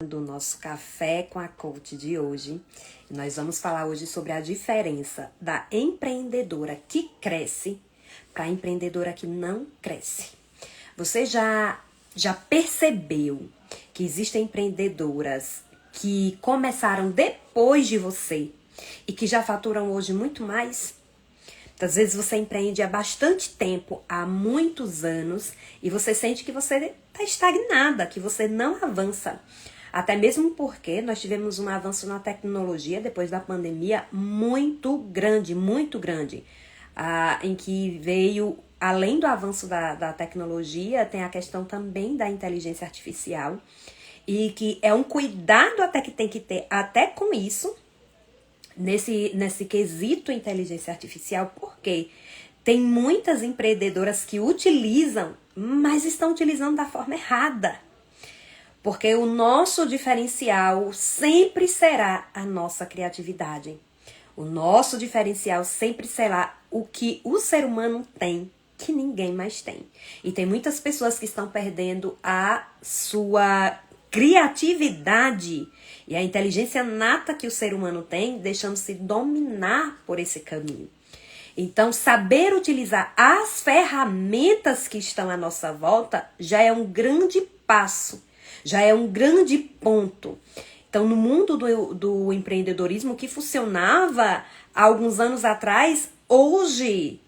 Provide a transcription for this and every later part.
Do nosso Café com a Coach de hoje. Nós vamos falar hoje sobre a diferença da empreendedora que cresce para a empreendedora que não cresce. Você já percebeu que existem empreendedoras que começaram depois de você e que já faturam hoje muito mais? Às vezes você empreende há bastante tempo, há muitos anos, e você sente que você está estagnada, que você não avança. Até mesmo porque nós tivemos um avanço na tecnologia depois da pandemia muito grande, em que veio, além do avanço da tecnologia, tem a questão também da inteligência artificial, e que é um cuidado até que tem que ter até com isso, nesse quesito inteligência artificial, porque tem muitas empreendedoras que utilizam, mas estão utilizando da forma errada. Porque o nosso diferencial sempre será a nossa criatividade. O nosso diferencial sempre será o que o ser humano tem, que ninguém mais tem. E tem muitas pessoas que estão perdendo a sua criatividade e a inteligência nata que o ser humano tem, deixando-se dominar por esse caminho. Então, saber utilizar as ferramentas que estão à nossa volta já é um grande passo, já é um grande ponto. Então, no mundo do empreendedorismo que funcionava há alguns anos atrás, hoje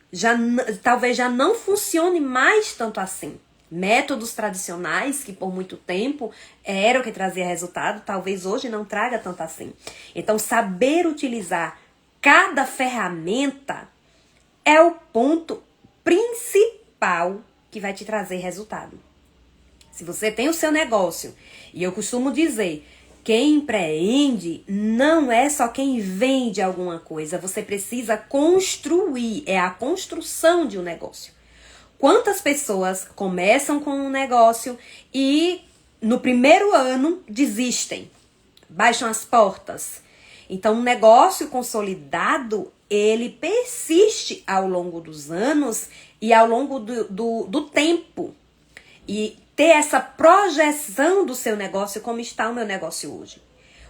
talvez já não funcione mais tanto assim. Métodos tradicionais, que por muito tempo era o que trazia resultado, talvez hoje não traga tanto assim. Então, saber utilizar cada ferramenta é o ponto principal que vai te trazer resultado. Se você tem o seu negócio, e eu costumo dizer, quem empreende não é só quem vende alguma coisa, você precisa construir, é a construção de um negócio. Quantas pessoas começam com um negócio e no primeiro ano desistem, baixam as portas? Então, um negócio consolidado, ele persiste ao longo dos anos e ao longo do tempo. E ter essa projeção do seu negócio, como está o meu negócio hoje.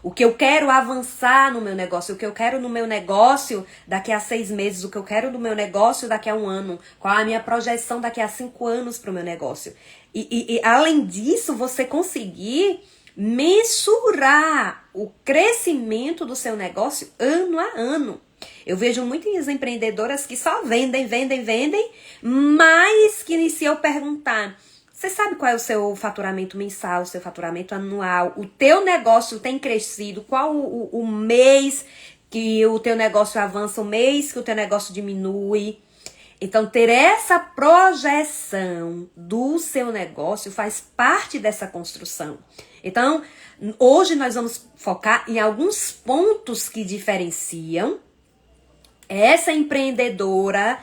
O que eu quero avançar no meu negócio, o que eu quero no meu negócio daqui a 6 meses, o que eu quero no meu negócio daqui a 1 ano, qual a minha projeção daqui a 5 anos para o meu negócio. E além disso, você conseguir mensurar o crescimento do seu negócio ano a ano. Eu vejo muitas empreendedoras que só vendem, mas que se eu perguntar, você sabe qual é o seu faturamento mensal, o seu faturamento anual? O teu negócio tem crescido? Qual o mês que o teu negócio avança, o mês que o teu negócio diminui? Então, ter essa projeção do seu negócio faz parte dessa construção. Então, hoje nós vamos focar em alguns pontos que diferenciam essa empreendedora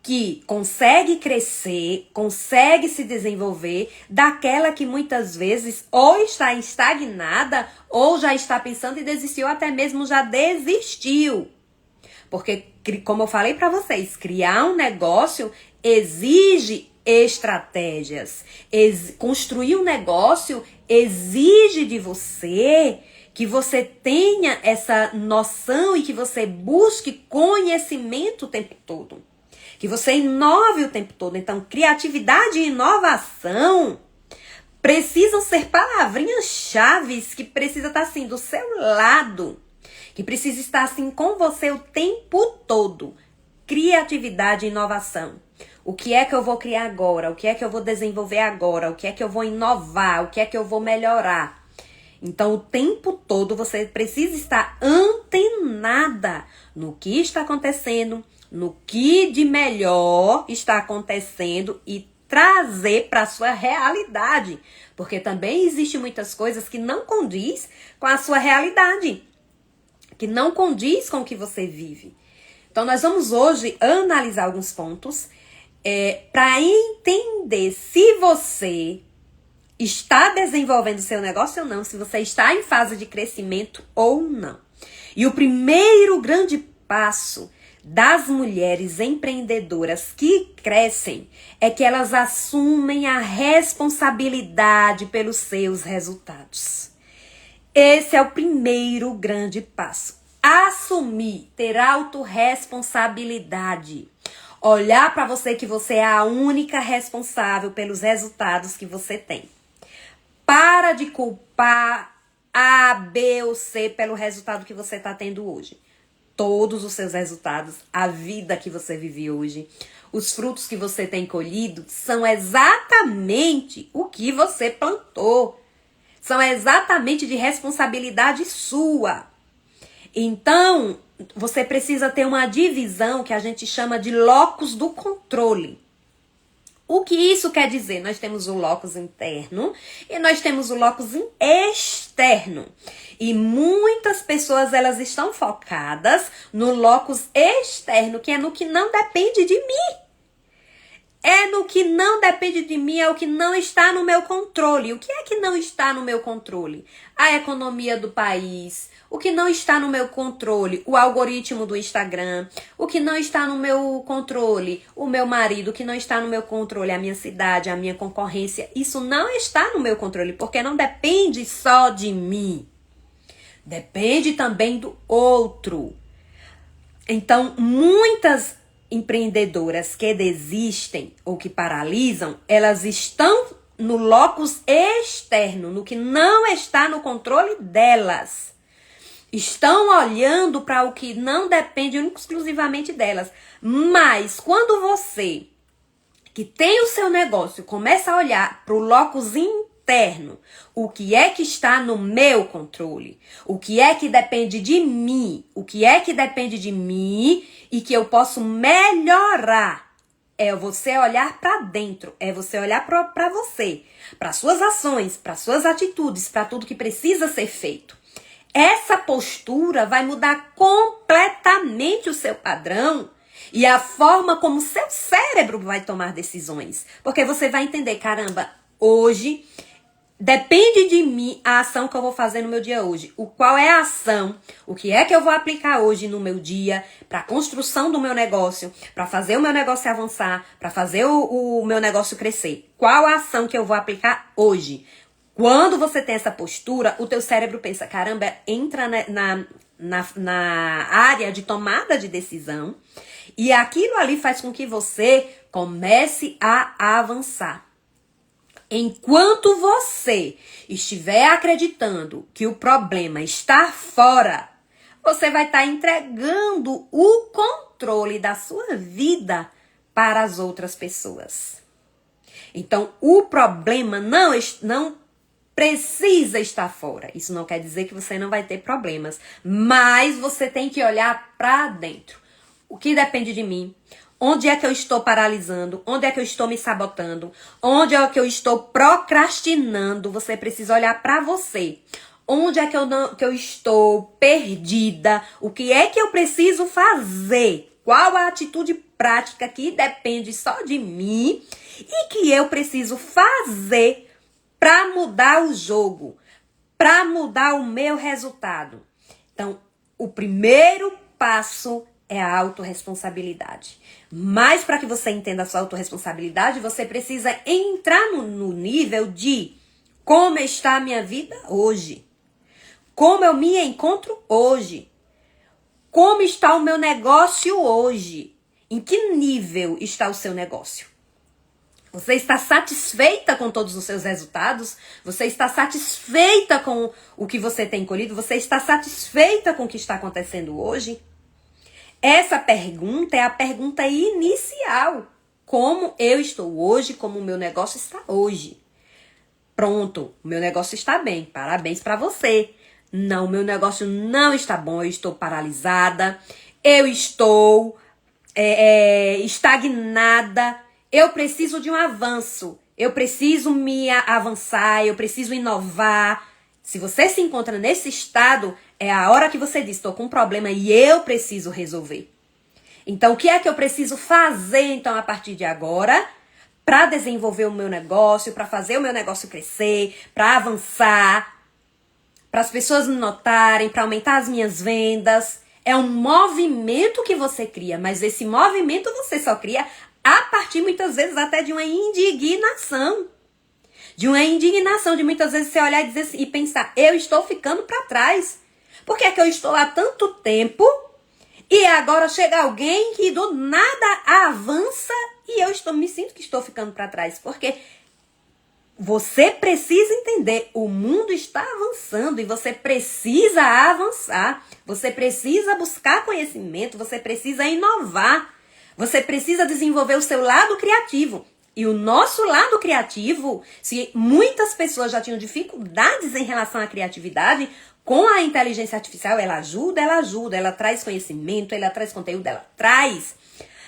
que consegue crescer, consegue se desenvolver, daquela que muitas vezes ou está estagnada ou já está pensando em desistir, ou até mesmo já desistiu. Porque, como eu falei para vocês, criar um negócio exige estratégias. Construir um negócio exige de você que você tenha essa noção e que você busque conhecimento o tempo todo. Que você inove o tempo todo. Então, criatividade e inovação precisam ser palavrinhas-chave que precisam estar assim do seu lado. Que precisa estar assim com você o tempo todo. Criatividade e inovação. O que é que eu vou criar agora? O que é que eu vou desenvolver agora? O que é que eu vou inovar? O que é que eu vou melhorar? Então, o tempo todo você precisa estar antenada no que está acontecendo, no que de melhor está acontecendo e trazer para a sua realidade. Porque também existem muitas coisas que não condiz com a sua realidade, que não condiz com o que você vive. Então, nós vamos hoje analisar alguns pontos para entender se você está desenvolvendo seu negócio ou não, se você está em fase de crescimento ou não. E o primeiro grande passo das mulheres empreendedoras que crescem é que elas assumem a responsabilidade pelos seus resultados. Esse é o primeiro grande passo. Assumir, ter autorresponsabilidade. Olhar para você que você é a única responsável pelos resultados que você tem. Para de culpar A, B ou C pelo resultado que você está tendo hoje. Todos os seus resultados, a vida que você vive hoje, os frutos que você tem colhido, são exatamente o que você plantou. São exatamente de responsabilidade sua. Então, você precisa ter uma divisão que a gente chama de locus do controle. O que isso quer dizer? Nós temos o locus interno e nós temos o locus externo. E muitas pessoas, elas estão focadas no locus externo, que é no que não depende de mim. É no que não depende de mim, é o que não está no meu controle. O que é que não está no meu controle? A economia do país. O que não está no meu controle? O algoritmo do Instagram. O que não está no meu controle? O meu marido. O que não está no meu controle? A minha cidade, a minha concorrência. Isso não está no meu controle, porque não depende só de mim. Depende também do outro. Então, muitas empreendedoras que desistem ou que paralisam, elas estão no locus externo, no que não está no controle delas. Estão olhando para o que não depende exclusivamente delas. Mas quando você, que tem o seu negócio, começa a olhar para o locus interno, o que é que está no meu controle? O que é que depende de mim? O que é que depende de mim e que eu posso melhorar? É você olhar para dentro, é você olhar para você, para suas ações, para suas atitudes, para tudo que precisa ser feito. Essa postura vai mudar completamente o seu padrão e a forma como o seu cérebro vai tomar decisões. Porque você vai entender, caramba, hoje depende de mim a ação que eu vou fazer no meu dia hoje. Qual é a ação? O que é que eu vou aplicar hoje no meu dia para a construção do meu negócio, para fazer o meu negócio avançar, para fazer o meu negócio crescer? Qual a ação que eu vou aplicar hoje? Quando você tem essa postura, o teu cérebro pensa, caramba, entra na área de tomada de decisão e aquilo ali faz com que você comece a avançar. Enquanto você estiver acreditando que o problema está fora, você vai estar entregando o controle da sua vida para as outras pessoas. Então, o problema não precisa estar fora. Isso não quer dizer que você não vai ter problemas, mas você tem que olhar para dentro. O que depende de mim? Onde é que eu estou paralisando? Onde é que eu estou me sabotando? Onde é que eu estou procrastinando? Você precisa olhar para você. Onde é que eu estou perdida? O que é que eu preciso fazer? Qual a atitude prática que depende só de mim e que eu preciso fazer para mudar o jogo, para mudar o meu resultado? Então, o primeiro passo é a autorresponsabilidade. Mas para que você entenda a sua autorresponsabilidade, você precisa entrar no nível de como está a minha vida hoje. Como eu me encontro hoje. Como está o meu negócio hoje. Em que nível está o seu negócio? Você está satisfeita com todos os seus resultados? Você está satisfeita com o que você tem colhido? Você está satisfeita com o que está acontecendo hoje? Essa pergunta é a pergunta inicial. Como eu estou hoje, como o meu negócio está hoje. Pronto, o meu negócio está bem, parabéns para você. Não, o meu negócio não está bom, eu estou paralisada, eu estou estagnada, eu preciso de um avanço, eu preciso me avançar, eu preciso inovar. Se você se encontra nesse estado, é a hora que você diz, estou com um problema e eu preciso resolver. Então, o que é que eu preciso fazer, então, a partir de agora, para desenvolver o meu negócio, para fazer o meu negócio crescer, para avançar, para as pessoas me notarem, para aumentar as minhas vendas? É um movimento que você cria, mas esse movimento você só cria a partir, muitas vezes, até de uma indignação. de uma indignação, de muitas vezes você olhar e dizer e pensar, eu estou ficando para trás. Por que é que eu estou há tanto tempo e agora chega alguém que do nada avança e eu me sinto que estou ficando para trás? Porque você precisa entender, o mundo está avançando e você precisa avançar. Você precisa buscar conhecimento, você precisa inovar. Você precisa desenvolver o seu lado criativo. E o nosso lado criativo, se muitas pessoas já tinham dificuldades em relação à criatividade, com a inteligência artificial ela ajuda, ela traz conhecimento, ela traz conteúdo, ela traz.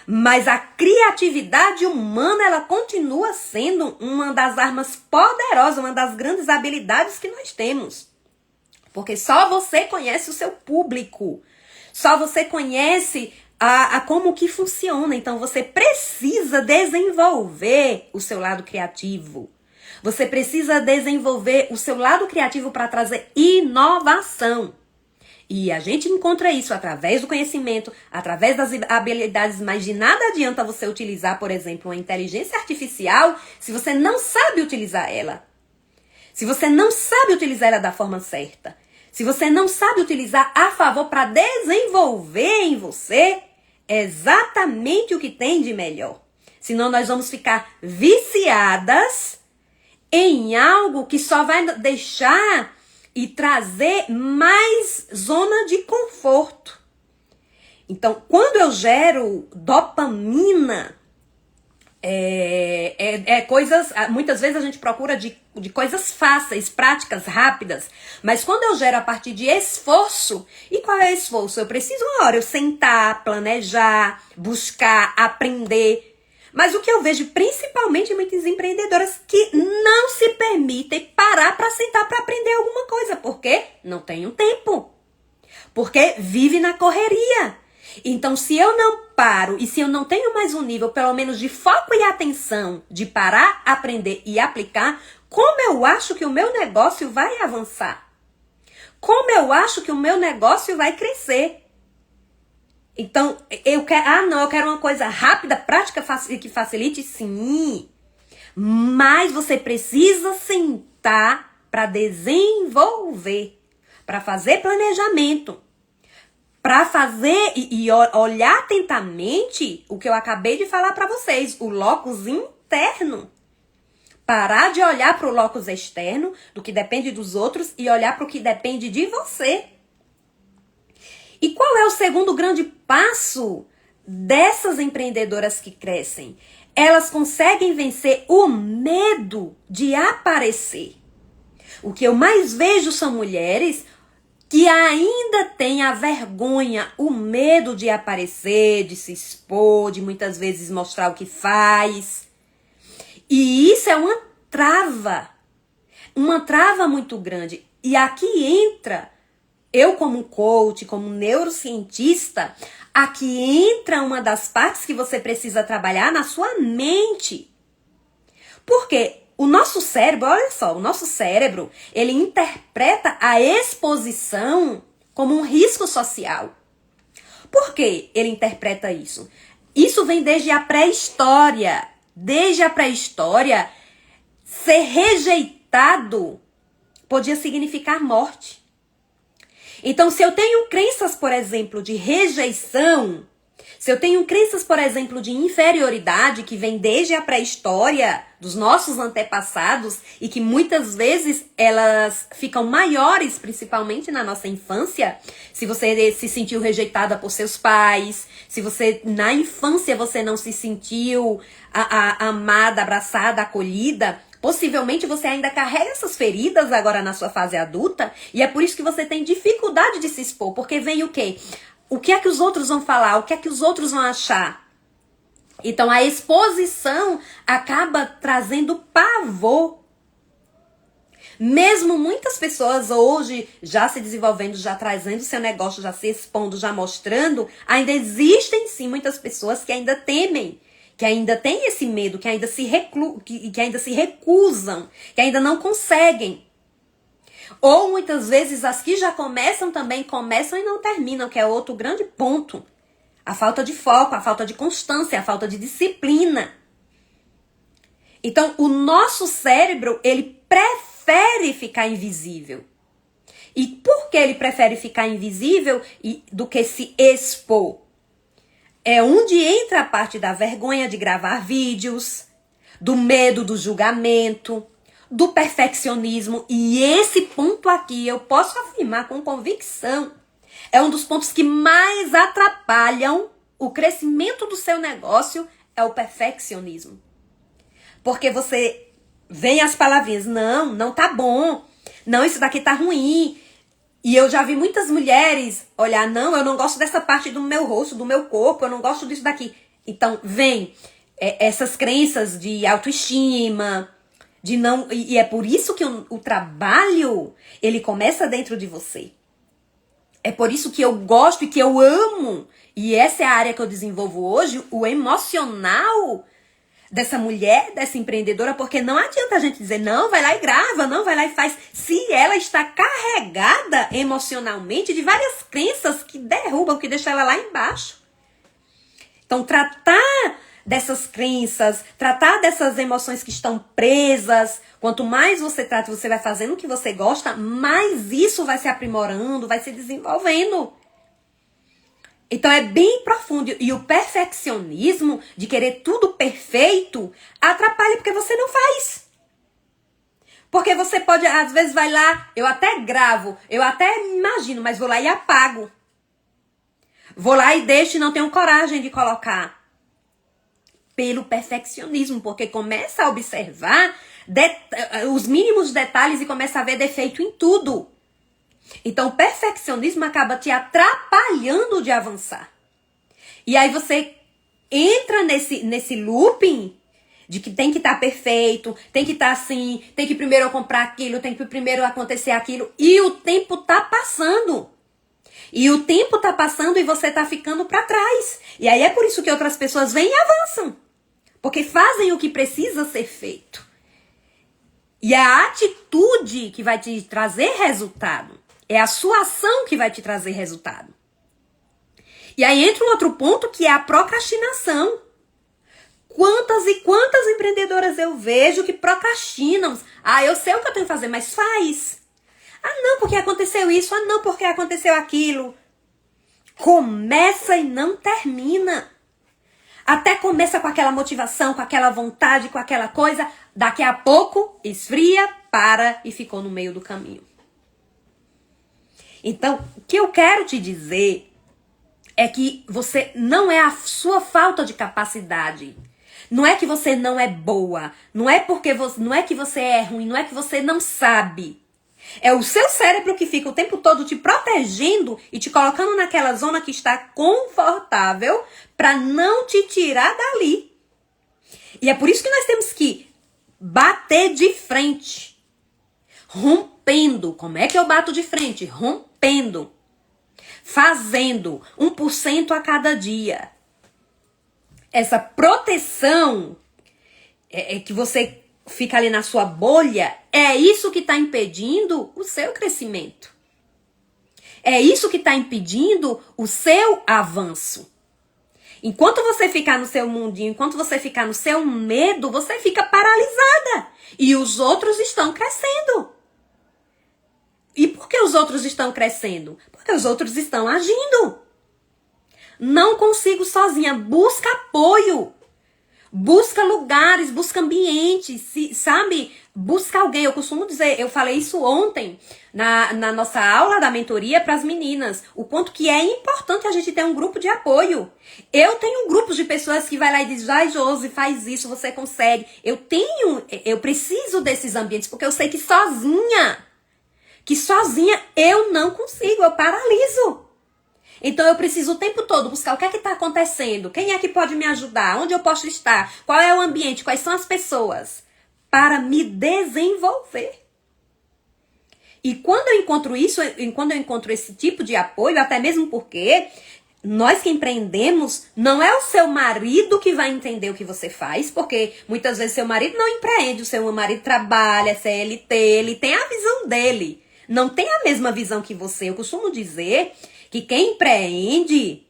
Mas a criatividade humana, ela continua sendo uma das armas poderosas, uma das grandes habilidades que nós temos. Porque só você conhece o seu público. Só você conhece a como que funciona. Então você precisa desenvolver o seu lado criativo. Você precisa desenvolver o seu lado criativo para trazer inovação. E a gente encontra isso através do conhecimento, através das habilidades, mas de nada adianta você utilizar, por exemplo, uma inteligência artificial se você não sabe utilizar ela. Se você não sabe utilizar ela da forma certa. Se você não sabe utilizar a favor para desenvolver em você exatamente o que tem de melhor. Senão nós vamos ficar viciadas em algo que só vai deixar e trazer mais zona de conforto. Então, quando eu gero dopamina, coisas, muitas vezes a gente procura de coisas fáceis, práticas, rápidas, mas quando eu gero a partir de esforço, e qual é o esforço? Eu preciso uma hora eu sentar, planejar, buscar, aprender. Mas o que eu vejo principalmente em muitas empreendedoras que não se permitem parar para sentar para aprender alguma coisa. Por quê? Não tenho tempo. Porque vive na correria. Então, se eu não paro e se eu não tenho mais um nível, pelo menos de foco e atenção, de parar, aprender e aplicar, como eu acho que o meu negócio vai avançar? Como eu acho que o meu negócio vai crescer? Então, eu quero uma coisa rápida, prática, que facilite, sim. Mas você precisa sentar para desenvolver, para fazer planejamento, para fazer e olhar atentamente o que eu acabei de falar para vocês, o locus interno. Parar de olhar para o locus externo, do que depende dos outros, e olhar para o que depende de você. E qual é o segundo grande passo dessas empreendedoras que crescem? Elas conseguem vencer o medo de aparecer. O que eu mais vejo são mulheres que ainda têm a vergonha, o medo de aparecer, de se expor, de muitas vezes mostrar o que faz. E isso é uma trava muito grande. E aqui entra, eu como coach, como neurocientista, aqui entra uma das partes que você precisa trabalhar na sua mente. Porque o nosso cérebro, olha só, o nosso cérebro, ele interpreta a exposição como um risco social. Por que ele interpreta isso? Isso vem desde a pré-história. Desde a pré-história, ser rejeitado podia significar morte. Então, se eu tenho crenças, por exemplo, de rejeição, se eu tenho crenças, por exemplo, de inferioridade, que vem desde a pré-história dos nossos antepassados e que muitas vezes elas ficam maiores, principalmente na nossa infância, se você se sentiu rejeitada por seus pais, se você, na infância, você não se sentiu amada, abraçada, acolhida, possivelmente você ainda carrega essas feridas agora na sua fase adulta e é por isso que você tem dificuldade de se expor, porque vem o quê? O que é que os outros vão falar? O que é que os outros vão achar? Então a exposição acaba trazendo pavor. Mesmo muitas pessoas hoje já se desenvolvendo, já trazendo seu negócio, já se expondo, já mostrando, ainda existem sim muitas pessoas que ainda temem, que ainda têm esse medo, que ainda que ainda se recusam, que ainda não conseguem. Ou muitas vezes as que já começam também começam e não terminam, que é outro grande ponto. A falta de foco, a falta de constância, a falta de disciplina. Então, o nosso cérebro, ele prefere ficar invisível. E por que ele prefere ficar invisível do que se expor? É onde entra a parte da vergonha de gravar vídeos, do medo do julgamento, do perfeccionismo. E esse ponto aqui, eu posso afirmar com convicção, é um dos pontos que mais atrapalham o crescimento do seu negócio, é o perfeccionismo. Porque você vem as palavrinhas, não tá bom, não, isso daqui tá ruim. E eu já vi muitas mulheres olhar, não, eu não gosto dessa parte do meu rosto, do meu corpo, eu não gosto disso daqui. Então, vem essas crenças de autoestima, de não... E é por isso que o trabalho, ele começa dentro de você. É por isso que eu gosto e que eu amo, e essa é a área que eu desenvolvo hoje, o emocional dessa mulher, dessa empreendedora, porque não adianta a gente dizer, não, vai lá e grava, não, vai lá e faz, se ela está carregada emocionalmente de várias crenças que derrubam, que deixam ela lá embaixo. Então, tratar dessas crenças, tratar dessas emoções que estão presas, quanto mais você trata, você vai fazendo o que você gosta, mais isso vai se aprimorando, vai se desenvolvendo. Então é bem profundo. E o perfeccionismo de querer tudo perfeito atrapalha porque você não faz. Porque você pode, às vezes vai lá, eu até gravo, eu até imagino, mas vou lá e apago. Vou lá e deixo e não tenho coragem de colocar. Pelo perfeccionismo, porque começa a observar os mínimos detalhes e começa a ver defeito em tudo. Então, o perfeccionismo acaba te atrapalhando de avançar. E aí você entra nesse looping de que tem que estar perfeito, tem que estar assim, tem que primeiro eu comprar aquilo, tem que primeiro acontecer aquilo. E o tempo tá passando. E o tempo tá passando e você tá ficando para trás. E aí é por isso que outras pessoas vêm e avançam. Porque fazem o que precisa ser feito. E a atitude que vai te trazer resultado. É a sua ação que vai te trazer resultado. E aí entra um outro ponto que é a procrastinação. Quantas e quantas empreendedoras eu vejo que procrastinam. Ah, eu sei o que eu tenho que fazer, mas faz. Ah, não, porque aconteceu isso. Ah, não, porque aconteceu aquilo. Começa e não termina. Até começa com aquela motivação, com aquela vontade, com aquela coisa. Daqui a pouco, esfria, para e ficou no meio do caminho. Então, o que eu quero te dizer é que você não é a sua falta de capacidade. Não é que você não é boa. Não é que você é ruim. Não é que você não sabe. É o seu cérebro que fica o tempo todo te protegendo e te colocando naquela zona que está confortável para não te tirar dali. E é por isso que nós temos que bater de frente. Rompendo. Como é que eu bato de frente? Rompendo. Fazendo 1% a cada dia. Essa proteção é que você fica ali na sua bolha, é isso que está impedindo o seu crescimento. É isso que está impedindo o seu avanço. Enquanto você ficar no seu mundinho, enquanto você ficar no seu medo, você fica paralisada. E os outros estão crescendo. E por que os outros estão crescendo? Porque os outros estão agindo. Não consigo sozinha. Busca apoio. Busca lugares, busca ambientes, sabe? Busca alguém. Eu costumo dizer, eu falei isso ontem na nossa aula da mentoria para as meninas. O quanto que é importante a gente ter um grupo de apoio. Eu tenho grupos de pessoas que vai lá e diz, ai Josi, faz isso, você consegue. Eu preciso desses ambientes, porque eu sei que sozinha eu não consigo, eu paraliso. Então eu preciso o tempo todo buscar o que é que está acontecendo, quem é que pode me ajudar, onde eu posso estar, qual é o ambiente, quais são as pessoas, para me desenvolver. E quando eu encontro isso, quando eu encontro esse tipo de apoio, até mesmo porque nós que empreendemos, não é o seu marido que vai entender o que você faz, porque muitas vezes seu marido não empreende, o seu marido trabalha, CLT, ele tem a visão dele, não tem a mesma visão que você. Eu costumo dizer que quem empreende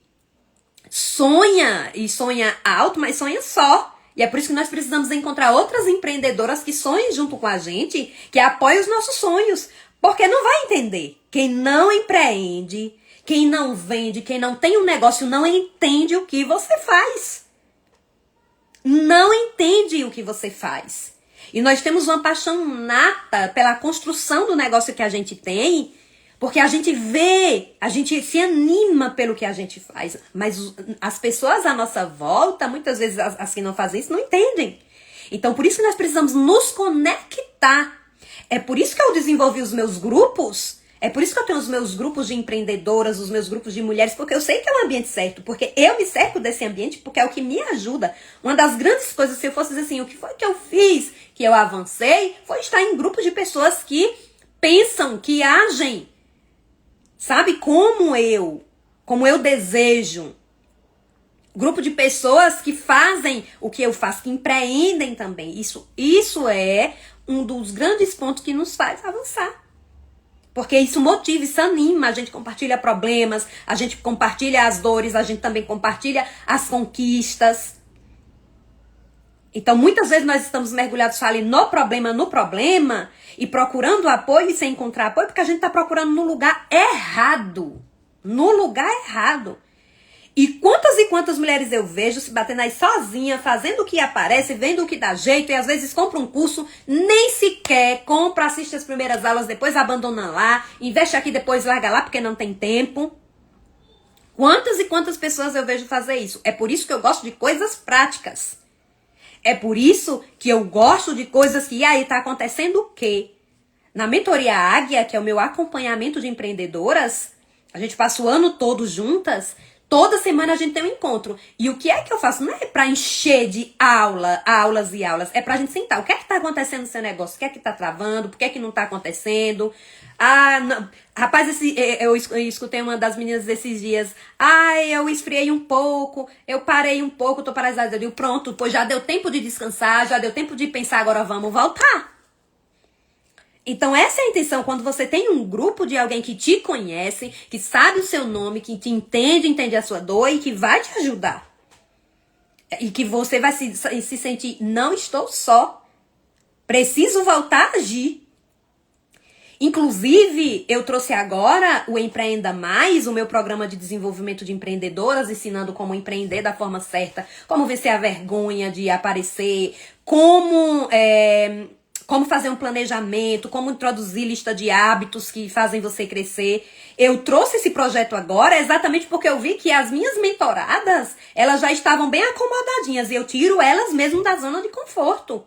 sonha, e sonha alto, mas sonha só. E é por isso que nós precisamos encontrar outras empreendedoras que sonhem junto com a gente, que apoiem os nossos sonhos. Porque não vai entender. Quem não empreende, quem não vende, quem não tem um negócio, não entende o que você faz. Não entende o que você faz. E nós temos uma paixão nata pela construção do negócio que a gente tem, porque a gente vê, a gente se anima pelo que a gente faz. Mas as pessoas à nossa volta, muitas vezes as que não fazem isso, não entendem. Então, por isso que nós precisamos nos conectar. É por isso que eu desenvolvi os meus grupos. É por isso que eu tenho os meus grupos de empreendedoras, os meus grupos de mulheres, porque eu sei que é o ambiente certo, porque eu me cerco desse ambiente, porque é o que me ajuda. Uma das grandes coisas, se eu fosse dizer assim, o que foi que eu fiz, que eu avancei, foi estar em grupos de pessoas que pensam, que agem, sabe, como eu desejo. Grupo de pessoas que fazem o que eu faço, que empreendem também. Isso é um dos grandes pontos que nos faz avançar. Porque isso motiva, isso anima, a gente compartilha problemas, a gente compartilha as dores, a gente também compartilha as conquistas. Então, muitas vezes nós estamos mergulhados ali no problema, e procurando apoio e sem encontrar apoio, porque a gente está procurando no lugar errado. No lugar errado. E quantas mulheres eu vejo se batendo aí sozinha, fazendo o que aparece, vendo o que dá jeito, e às vezes compra um curso, nem sequer compra, assiste as primeiras aulas, depois abandona lá, investe aqui, depois larga lá porque não tem tempo. Quantas pessoas eu vejo fazer isso? É por isso que eu gosto de coisas práticas. É por isso que eu gosto de coisas que, e aí, tá acontecendo o quê? Na mentoria Águia, que é o meu acompanhamento de empreendedoras, a gente passa o ano todo juntas. Toda semana a gente tem um encontro. E o que é que eu faço? Não é pra encher de aulas e aulas. É pra gente sentar. O que é que tá acontecendo no seu negócio? O que é que tá travando? Por que é que não tá acontecendo? Não. Rapaz, eu escutei uma das meninas desses dias. Eu esfriei um pouco. Eu parei um pouco. Tô paralisada. Eu digo, pronto, pois já deu tempo de descansar. Já deu tempo de pensar. Agora vamos voltar. Então essa é a intenção, quando você tem um grupo de alguém que te conhece, que sabe o seu nome, que te entende a sua dor e que vai te ajudar. E que você vai se sentir, não estou só, preciso voltar a agir. Inclusive, eu trouxe agora o Empreenda Mais, o meu programa de desenvolvimento de empreendedoras, ensinando como empreender da forma certa, como vencer a vergonha de aparecer, como fazer um planejamento, como introduzir lista de hábitos que fazem você crescer. Eu trouxe esse projeto agora exatamente porque eu vi que as minhas mentoradas, elas já estavam bem acomodadinhas e eu tiro elas mesmo da zona de conforto.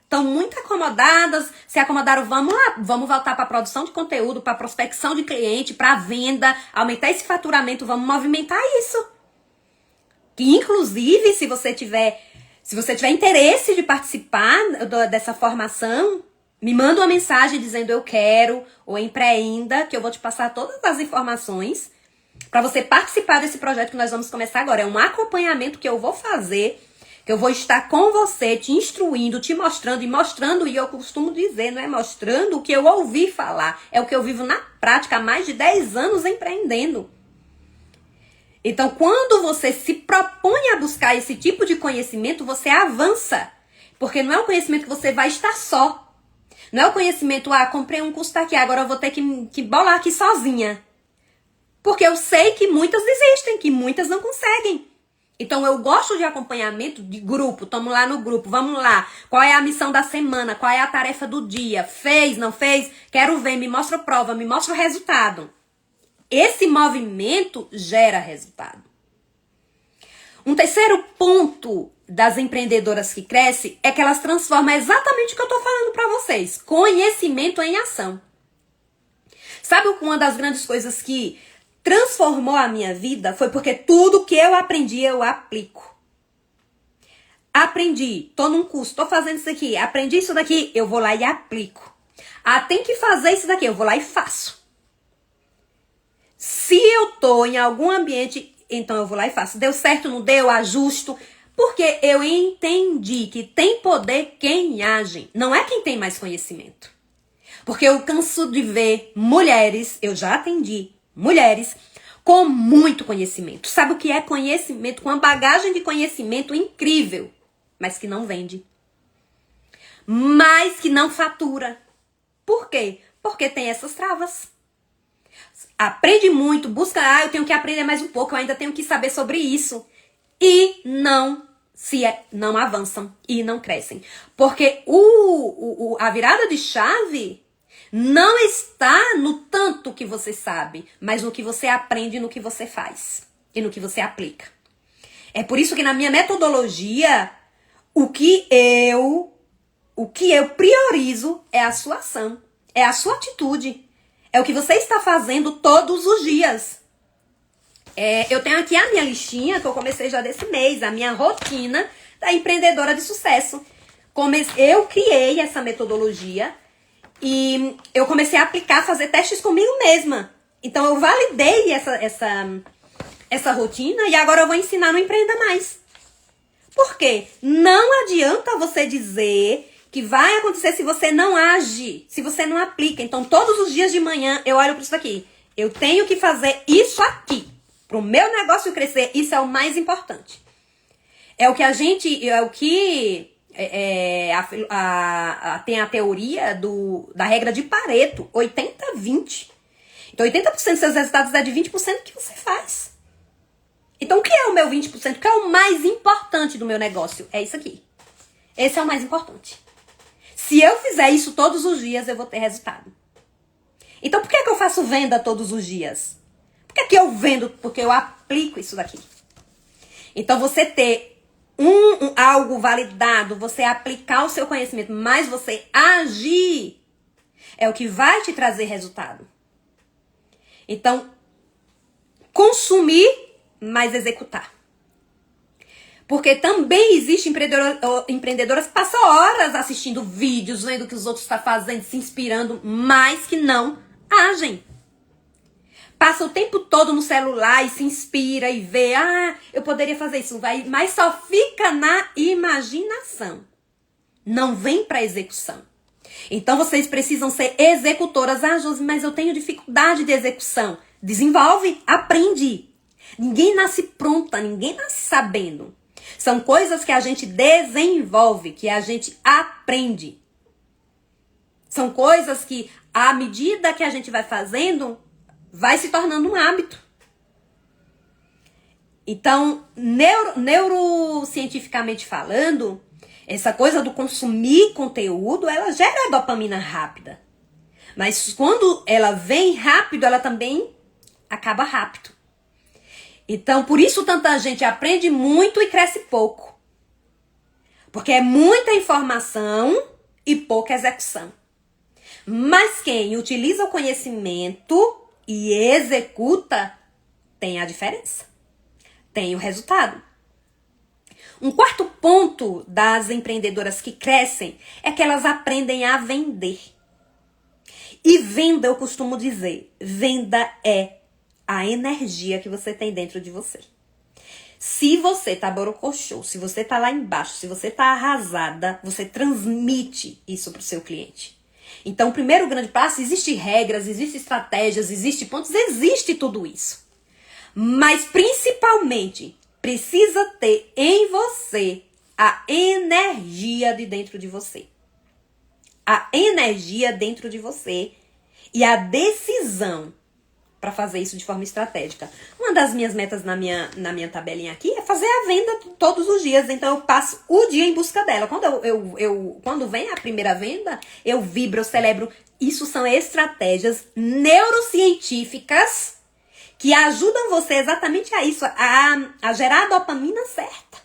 Estão muito acomodadas, se acomodaram, vamos lá, vamos voltar para a produção de conteúdo, para a prospecção de cliente, para a venda, aumentar esse faturamento, vamos movimentar isso. Que inclusive, se você tiver interesse de participar dessa formação, me manda uma mensagem dizendo eu quero, ou empreenda, que eu vou te passar todas as informações para você participar desse projeto que nós vamos começar agora. É um acompanhamento que eu vou fazer, que eu vou estar com você, te instruindo, te mostrando, e eu costumo dizer, não é mostrando o que eu ouvi falar, é o que eu vivo na prática há mais de 10 anos empreendendo. Então, quando você se propõe a buscar esse tipo de conhecimento, você avança. Porque não é um conhecimento que você vai estar só. Não é o conhecimento, comprei um curso, tá aqui, agora eu vou ter que bolar aqui sozinha. Porque eu sei que muitas desistem, que muitas não conseguem. Então, eu gosto de acompanhamento de grupo. Tamo lá no grupo, vamos lá. Qual é a missão da semana? Qual é a tarefa do dia? Fez, não fez? Quero ver, me mostra a prova, me mostra o resultado. Esse movimento gera resultado. Um terceiro ponto das empreendedoras que crescem é que elas transformam exatamente o que eu estou falando para vocês. Conhecimento em ação. Sabe uma das grandes coisas que transformou a minha vida? Foi porque tudo que eu aprendi, eu aplico. Aprendi, tô num curso, tô fazendo isso aqui, aprendi isso daqui, eu vou lá e aplico. Tem que fazer isso daqui, eu vou lá e faço. Se eu tô em algum ambiente, então eu vou lá e faço. Deu certo, não deu, ajusto. Porque eu entendi que tem poder quem age. Não é quem tem mais conhecimento. Porque eu canso de ver mulheres, eu já atendi mulheres com muito conhecimento. Sabe o que é conhecimento? Com uma bagagem de conhecimento incrível. mas que não vende. Mas que não fatura. Por quê? Porque tem essas travas. Aprende muito, busca, eu tenho que aprender mais um pouco, eu ainda tenho que saber sobre isso. E não avançam e não crescem. Porque a virada de chave não está no tanto que você sabe, mas no que você aprende, no que você faz e no que você aplica. É por isso que na minha metodologia, o que eu priorizo é a sua ação, é a sua atitude, é o que você está fazendo todos os dias. Eu tenho aqui a minha listinha, que eu comecei já desse mês, a minha rotina da empreendedora de sucesso. Eu criei essa metodologia e eu comecei a aplicar, fazer testes comigo mesma. Então eu validei essa rotina e agora eu vou ensinar no Empreenda Mais. Por quê? Não adianta você dizer que vai acontecer se você não age, se você não aplica. Então todos os dias de manhã eu olho para isso aqui. Eu tenho que fazer isso aqui. Para o meu negócio crescer, isso é o mais importante. Tem a teoria da regra de Pareto, 80-20. Então 80% dos seus resultados é de 20% que você faz. Então o que é o meu 20%? O que é o mais importante do meu negócio? É isso aqui. Esse é o mais importante. Se eu fizer isso todos os dias, eu vou ter resultado. Então por que eu faço venda todos os dias? Por que eu vendo? Porque eu aplico isso daqui. Então, você ter algo validado, você aplicar o seu conhecimento, mas você agir, é o que vai te trazer resultado. Então, consumir, mas executar. Porque também existe empreendedoras que passam horas assistindo vídeos, vendo o que os outros estão fazendo, se inspirando, mas que não agem. Passa o tempo todo no celular e se inspira e vê, eu poderia fazer isso, mas só fica na imaginação. Não vem para execução. Então vocês precisam ser executoras. Josi, mas eu tenho dificuldade de execução. Desenvolve, aprende. Ninguém nasce pronta, ninguém nasce sabendo. São coisas que a gente desenvolve, que a gente aprende. São coisas que, à medida que a gente vai fazendo, vai se tornando um hábito. Então, neurocientificamente falando, essa coisa do consumir conteúdo, ela gera dopamina rápida. Mas quando ela vem rápido, ela também acaba rápido. Então, por isso tanta gente aprende muito e cresce pouco. Porque é muita informação e pouca execução. Mas quem utiliza o conhecimento e executa, tem a diferença. Tem o resultado. Um quarto ponto das empreendedoras que crescem é que elas aprendem a vender. E venda, eu costumo dizer, venda é a energia que você tem dentro de você. Se você tá borocochô, se você tá lá embaixo, se você tá arrasada, você transmite isso pro seu cliente. Então, o primeiro grande passo, existe regras, existe estratégias, existe pontos, existe tudo isso. Mas, principalmente, precisa ter em você a energia de dentro de você. A energia dentro de você e a decisão para fazer isso de forma estratégica. Uma das minhas metas na minha tabelinha aqui é fazer a venda todos os dias. Então, eu passo o dia em busca dela. Quando vem a primeira venda, eu vibro, eu celebro. Isso são estratégias neurocientíficas que ajudam você exatamente a isso, a gerar a dopamina certa.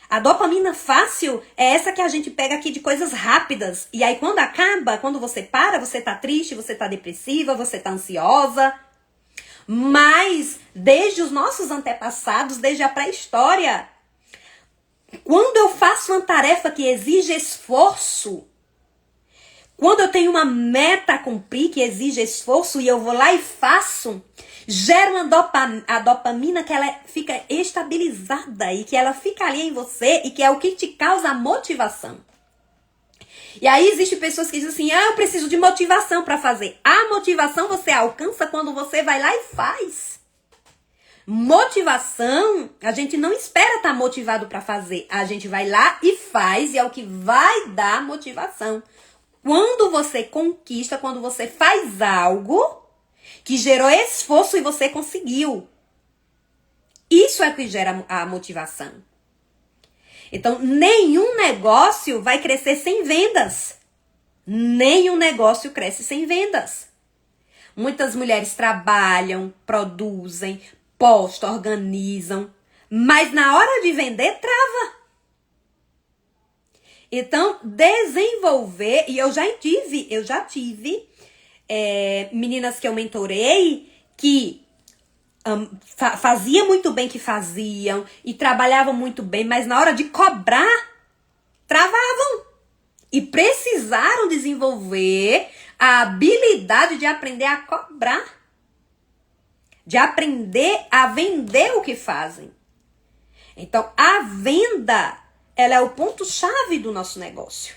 A dopamina fácil é essa que a gente pega aqui de coisas rápidas. E aí quando acaba, quando você para, você tá triste, você tá depressiva, você tá ansiosa. Mas desde os nossos antepassados, desde a pré-história, quando eu faço uma tarefa que exige esforço, quando eu tenho uma meta a cumprir que exige esforço e eu vou lá e faço, gera a dopamina que ela fica estabilizada e que ela fica ali em você e que é o que te causa a motivação. E aí existem pessoas que dizem assim, eu preciso de motivação para fazer. A motivação você alcança quando você vai lá e faz. Motivação, a gente não espera estar motivado para fazer. A gente vai lá e faz, e é o que vai dar motivação. Quando você conquista, quando você faz algo que gerou esforço e você conseguiu. Isso é o que gera a motivação. Então, nenhum negócio vai crescer sem vendas. Nenhum negócio cresce sem vendas. Muitas mulheres trabalham, produzem, postam, organizam, mas na hora de vender, trava. Então, desenvolver, e eu já tive meninas que eu mentorei que fazia muito bem que faziam e trabalhavam muito bem, mas na hora de cobrar, travavam. E precisaram desenvolver a habilidade de aprender a cobrar. De aprender a vender o que fazem. Então, a venda, ela é o ponto-chave do nosso negócio.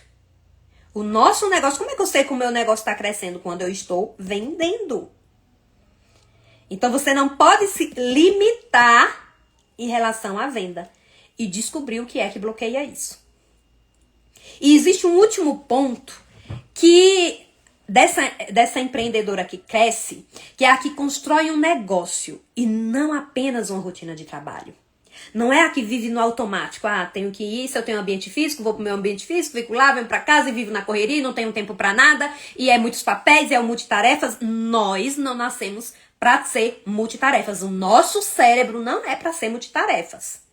O nosso negócio, como é que eu sei que o meu negócio está crescendo? Quando eu estou vendendo. Então, você não pode se limitar em relação à venda. E descobrir o que é que bloqueia isso. E existe um último ponto que dessa empreendedora que cresce, que é a que constrói um negócio e não apenas uma rotina de trabalho. Não é a que vive no automático. Ah, tenho que ir, se eu tenho um ambiente físico, vou pro meu ambiente físico, fico lá, venho pra casa e vivo na correria, não tenho tempo pra nada, e é muitos papéis, é multitarefas. Nós não nascemos pra ser multitarefas. O nosso cérebro não é pra ser multitarefas.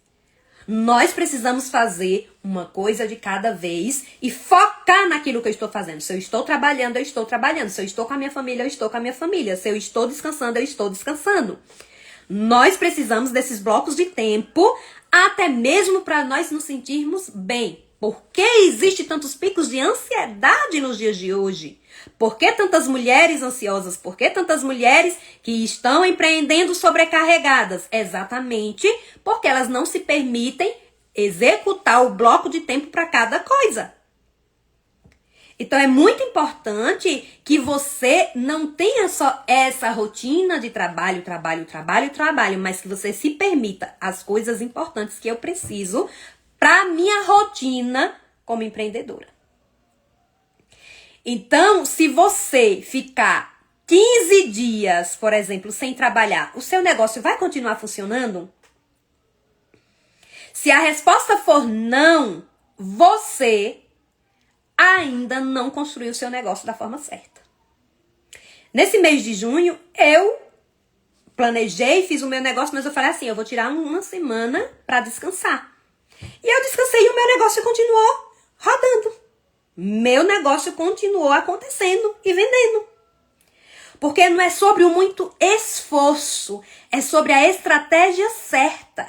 Nós precisamos fazer uma coisa de cada vez e focar naquilo que eu estou fazendo. Se eu estou trabalhando, eu estou trabalhando. Se eu estou com a minha família, eu estou com a minha família. Se eu estou descansando, eu estou descansando. Nós precisamos desses blocos de tempo, até mesmo para nós nos sentirmos bem. Por que existe tantos picos de ansiedade nos dias de hoje? Por que tantas mulheres ansiosas? Por que tantas mulheres que estão empreendendo sobrecarregadas? Exatamente porque elas não se permitem executar o bloco de tempo para cada coisa. Então é muito importante que você não tenha só essa rotina de trabalho, mas que você se permita as coisas importantes que eu preciso para minha rotina como empreendedora. Então, se você ficar 15 dias, por exemplo, sem trabalhar, o seu negócio vai continuar funcionando? Se a resposta for não, você ainda não construiu o seu negócio da forma certa. Nesse mês de junho, eu planejei, fiz o meu negócio, mas eu falei assim, eu vou tirar uma semana para descansar. E eu descansei e o meu negócio continuou rodando. Meu negócio continuou acontecendo e vendendo. Porque não é sobre o muito esforço, é sobre a estratégia certa.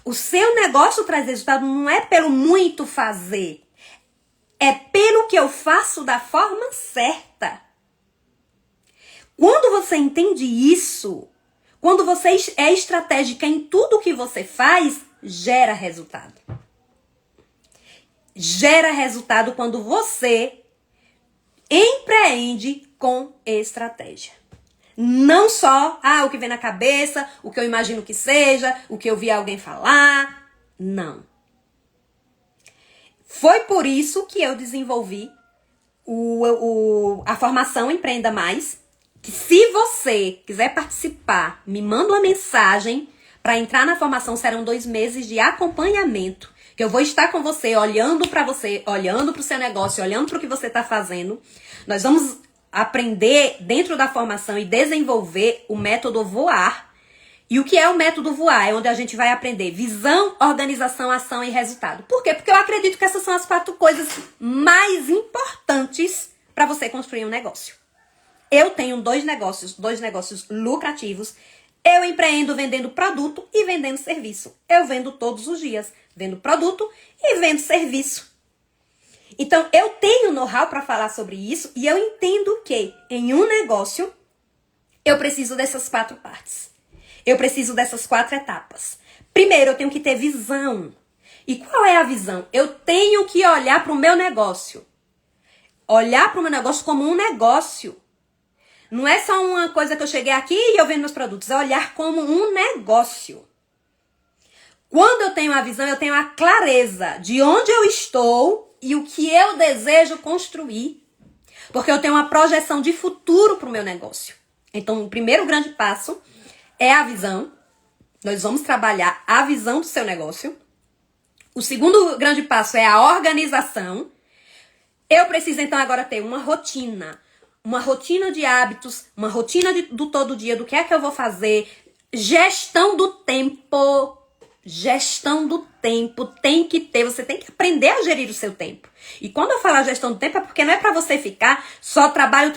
O seu negócio traz resultado não é pelo muito fazer, é pelo que eu faço da forma certa. Quando você entende isso, quando você é estratégica em tudo que você faz, gera resultado. Gera resultado quando você empreende com estratégia. Não só, o que vem na cabeça, o que eu imagino que seja, o que eu vi alguém falar. Não. Foi por isso que eu desenvolvi a formação Empreenda Mais. Que se você quiser participar, me manda uma mensagem para entrar na formação. Serão 2 meses de acompanhamento. Que eu vou estar com você, olhando para você, olhando para o seu negócio, olhando para o que você está fazendo. Nós vamos aprender dentro da formação e desenvolver o método Voar. E o que é o método Voar? É onde a gente vai aprender visão, organização, ação e resultado. Por quê? Porque eu acredito que essas são as 4 coisas mais importantes para você construir um negócio. Eu tenho 2 negócios lucrativos. Eu empreendo vendendo produto e vendendo serviço. Eu vendo todos os dias. Vendo produto e vendo serviço. Então, eu tenho know-how para falar sobre isso e eu entendo que em um negócio eu preciso dessas 4 partes. Eu preciso dessas 4 etapas. Primeiro, eu tenho que ter visão. E qual é a visão? Eu tenho que olhar para o meu negócio. Olhar para o meu negócio como um negócio. Não é só uma coisa que eu cheguei aqui e eu vendo meus produtos. É olhar como um negócio. Quando eu tenho a visão, eu tenho a clareza de onde eu estou e o que eu desejo construir. Porque eu tenho uma projeção de futuro para o meu negócio. Então, o primeiro grande passo é a visão. Nós vamos trabalhar a visão do seu negócio. O segundo grande passo é a organização. Eu preciso, então, agora ter uma rotina de hábitos, uma rotina do todo dia, do que é que eu vou fazer, gestão do tempo. Gestão do tempo tem que ter, você tem que aprender a gerir o seu tempo. E quando eu falar gestão do tempo é porque não é pra você ficar só trabalho.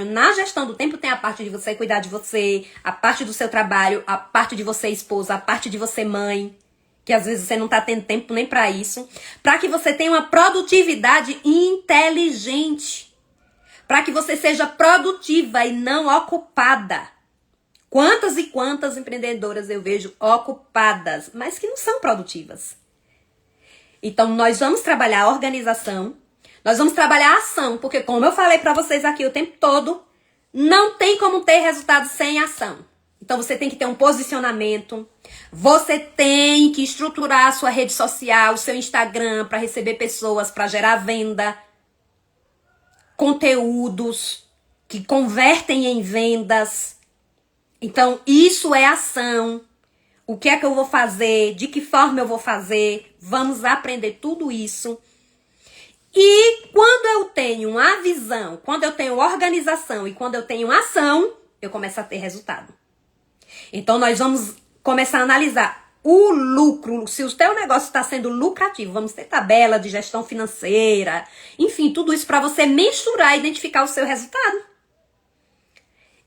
Na gestão do tempo tem a parte de você cuidar de você, a parte do seu trabalho, a parte de você esposa, a parte de você mãe, que às vezes você não tá tendo tempo nem pra isso, pra que você tenha uma produtividade inteligente, pra que você seja produtiva e não ocupada. Quantas e quantas empreendedoras eu vejo ocupadas, mas que não são produtivas. Então, nós vamos trabalhar a organização, nós vamos trabalhar a ação, porque como eu falei pra vocês aqui o tempo todo, não tem como ter resultado sem ação. Então, você tem que ter um posicionamento, você tem que estruturar a sua rede social, o seu Instagram, para receber pessoas, para gerar venda, conteúdos que convertem em vendas. Então, isso é ação. O que é que eu vou fazer? De que forma eu vou fazer? Vamos aprender tudo isso. E quando eu tenho a visão, quando eu tenho organização e quando eu tenho ação, eu começo a ter resultado. Então, nós vamos começar a analisar o lucro, se o teu negócio está sendo lucrativo. Vamos ter tabela de gestão financeira, enfim, tudo isso para você mensurar e identificar o seu resultado.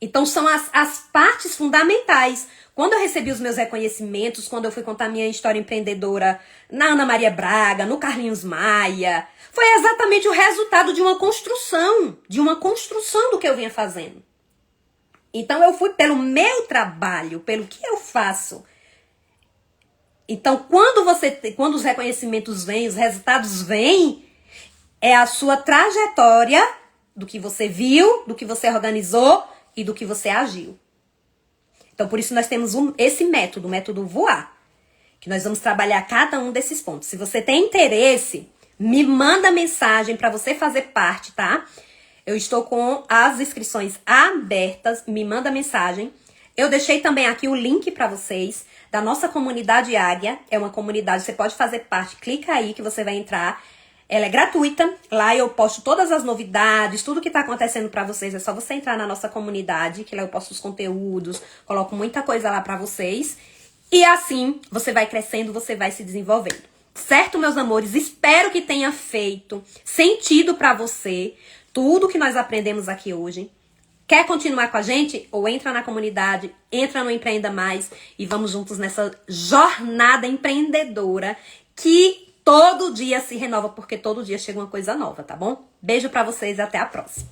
Então, são as partes fundamentais. Quando eu recebi os meus reconhecimentos, quando eu fui contar minha história empreendedora na Ana Maria Braga, no Carlinhos Maia, foi exatamente o resultado de uma construção do que eu vinha fazendo. Então, eu fui pelo meu trabalho, pelo que eu faço. Então, quando os reconhecimentos vêm, os resultados vêm, é a sua trajetória do que você viu, do que você organizou, e do que você agiu. Então, por isso nós temos esse método, o método voar, que nós vamos trabalhar cada um desses pontos. Se você tem interesse, me manda mensagem para você fazer parte, tá? Eu estou com as inscrições abertas, me manda mensagem. Eu deixei também aqui o link para vocês da nossa comunidade Águia. É uma comunidade, você pode fazer parte, clica aí que você vai entrar. Ela é gratuita, lá eu posto todas as novidades, tudo que tá acontecendo pra vocês, é só você entrar na nossa comunidade, que lá eu posto os conteúdos, coloco muita coisa lá pra vocês, e assim você vai crescendo, você vai se desenvolvendo. Certo, meus amores? Espero que tenha feito sentido pra você tudo que nós aprendemos aqui hoje. Quer continuar com a gente? Ou entra na comunidade, entra no Empreenda Mais e vamos juntos nessa jornada empreendedora que todo dia se renova, porque todo dia chega uma coisa nova, tá bom? Beijo pra vocês e até a próxima.